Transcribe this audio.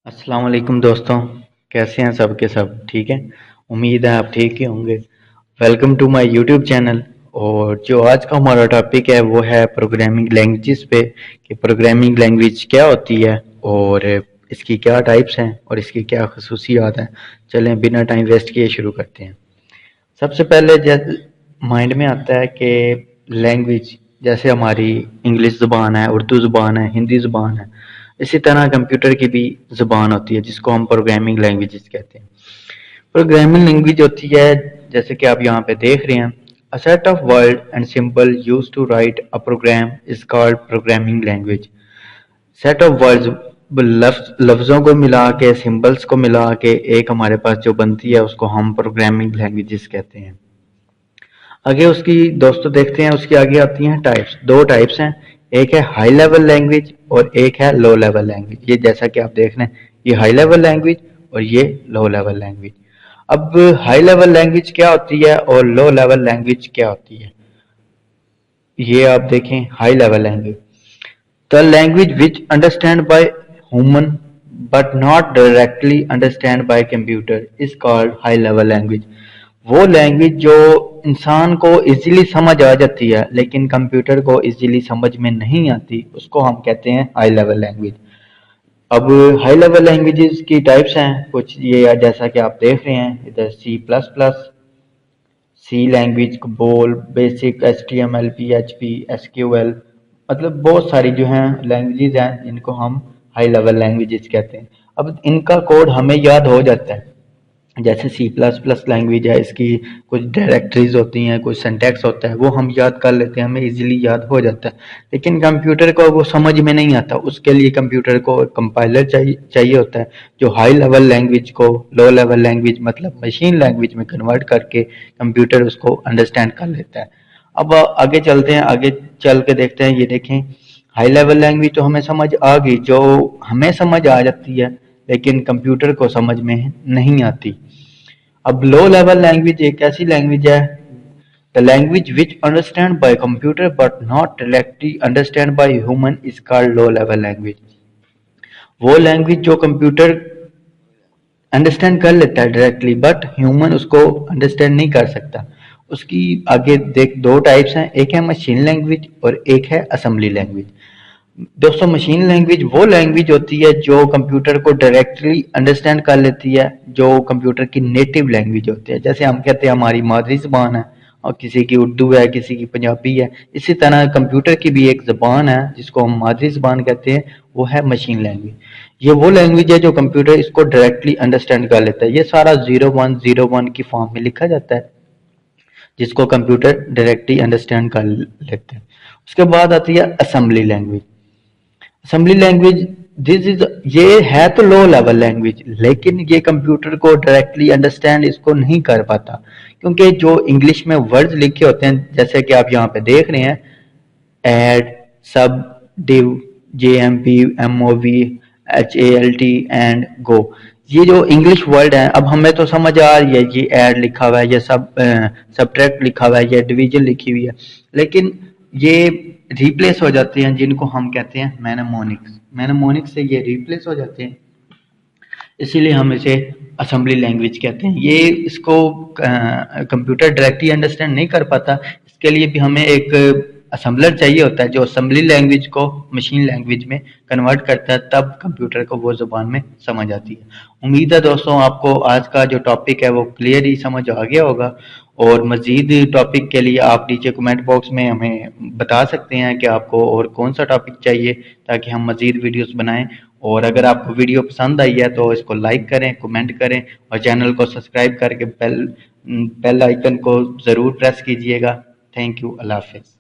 अस्सलाम वालेकुम दोस्तों। कैसे हैं सब के सब ठीक हैं। उम्मीद है आप ठीक ही होंगे। Welcome to my YouTube channel. और जो आज का हमारा टॉपिक है वो है प्रोग्रामिंग लैंग्वेजेस पे कि प्रोग्रामिंग लैंग्वेज क्या होती है और इसकी क्या टाइप्स हैं और इसकी क्या खसूसियात हैं। चलें बिना टाइम वेस्ट किए शुरू करते हैं। सबसे पहले माइंड में आता है कि लैंग्वेज जैसे हमारी इंग्लिश ज़ुबान है, उर्दू ज़ुबान है, हिंदी ज़ुबान है, इसी तरह कंप्यूटर की भी ज़ुबान होती है जिसको हम प्रोग्रामिंग लैंग्वेजेस कहते हैं। प्रोग्रामिंग लैंग्वेज होती है जैसे कि आप यहाँ पे देख रहे हैं, a set of word and symbol used to write a program is called programming language. Set of words लफ्ज़ों को मिला के, सिंबल्स को मिला के एक हमारे पास जो बनती है उसको हम प्रोग्रामिंग लैंग्वेजेस कहते हैं। आगे उसकी दोस्तों देखते हैं, उसकी आगे आती हैं टाइप्स। दो टाइप्स हैं, एक है हाई लेवल लैंग्वेज और एक है लो लेवल लैंग्वेज। ये जैसा कि आप देख रहे हैं, ये हाई लेवल लैंग्वेज और ये लो लेवल लैंग्वेज। अब हाई लेवल लैंग्वेज क्या होती है और लो लेवल लैंग्वेज क्या होती है, ये आप देखें। High level language, the language which understand by human but not directly understand by computer is called high level language. वो लैंग्वेज जो इंसान को इजीली समझ आ जाती है लेकिन कंप्यूटर को इजीली समझ में नहीं आती, उसको हम कहते हैं हाई लेवल लैंग्वेज। अब हाई लेवल लैंग्वेजेस की टाइप्स हैं कुछ, ये जैसा कि आप देख रहे हैं इधर C plus plus, C language, बोल, BASIC, H T M L, P H P, S Q L, मतलब बहुत सारी जो हैं लैंग्वेजेस हैं जिनको हम हाई लेवल लैंग्वेजेस कहते हैं। अब इनका कोड हमें याद हो जाता है। जैसे सी प्लस प्लस लैंग्वेज है, इसकी कुछ डायरेक्टरीज होती हैं, कुछ सिंटैक्स होता है, वो हम याद कर लेते हैं, हमें इजीली याद हो जाता है। लेकिन कंप्यूटर को वो समझ में नहीं आता, उसके लिए कंप्यूटर को कंपाइलर चाहिए होता है जो हाई लेवल लैंग्वेज को लो लेवल लैंग्वेज मतलब मशीन लैंग्वेज में कन्वर्ट करके कंप्यूटर उसको अंडरस्टैंड कर लेता है। अब आगे चलते हैं, आगे चल के देखते हैं। ये देखें, हाई लेवल लैंग्वेज तो हमें समझ आ गई, जो हमें समझ आ जाती है लेकिन कंप्यूटर को समझ में नहीं आती। अब लो लेवल लैंग्वेज एक ऐसी लैंग्वेज है, the language which understand by computer but not directly understand by human is called low level language. वो लैंग्वेज जो कंप्यूटर अंडरस्टैंड कर लेता है डायरेक्टली बट ह्यूमन उसको अंडरस्टैंड नहीं कर सकता। उसकी आगे देख दो टाइप्स हैं, एक है मशीन लैंग्वेज और एक है असेंबली लैंग्वेज। दोस्तों, मशीन लैंग्वेज वो लैंग्वेज होती है जो कंप्यूटर को डायरेक्टली अंडरस्टैंड कर लेती है, जो कंप्यूटर की नेटिव लैंग्वेज होती है। जैसे हम कहते हैं हमारी मादरी ज़बान है और किसी की उर्दू है, किसी की पंजाबी है, इसी तरह कंप्यूटर की भी एक ज़बान है जिसको हम मादरी ज़बान कहते हैं, वो है मशीन लैंग्वेज। ये वो लैंग्वेज है जो कंप्यूटर इसको डायरेक्टली अंडरस्टैंड कर लेता है। ये सारा 0101 की फॉर्म में लिखा जाता है जिसको कंप्यूटर डायरेक्टली अंडरस्टैंड कर लेते हैं। उसके बाद आती है assembly language. Assembly language this is, ये है तो लो लेवल लैंग्वेज लेकिन ये कंप्यूटर को डायरेक्टली अंडरस्टैंड इसको नहीं कर पाता, क्योंकि जो इंग्लिश में वर्ड्स लिखे होते हैं जैसे कि आप यहाँ पे देख रहे हैं, add, sub, div, J M P, M O V, H A L T and go, ये जो इंग्लिश वर्ड है अब हमें तो समझ आ रही है, ये ऐड लिखा हुआ है, ये सब्ट्रैक्ट लिखा हुआ है, ये डिवीजन लिखी हुई है, लेकिन ये रिप्लेस हो जाते हैं जिनको हम कहते हैं मैनेमोनिक्स। मैनेमोनिक्स से ये रिप्लेस हो जाते हैं, इसीलिए हम इसे असेंबली लैंग्वेज कहते हैं। ये इसको कंप्यूटर डायरेक्टली अंडरस्टैंड नहीं कर पाता, इसके लिए भी हमें एक असेंबलर चाहिए होता है जो असेंबली लैंग्वेज को मशीन लैंग्वेज में कन्वर्ट करता है, तब कंप्यूटर को वो ज़ुबान में समझ आती है। उम्मीद है दोस्तों आपको आज का जो टॉपिक है वो क्लियर ही समझ आ गया होगा, और मज़ीद टॉपिक के लिए आप नीचे कमेंट बॉक्स में हमें बता सकते हैं कि आपको और कौन सा टॉपिक चाहिए ताकि हम मज़ीद वीडियोस बनाएं। और अगर आपको वीडियो पसंद आई है तो इसको लाइक करें, कमेंट करें और चैनल को सब्सक्राइब करके बेल आइकन को ज़रूर प्रेस कीजिएगा। थैंक यू, अल्लाह हाफिज़।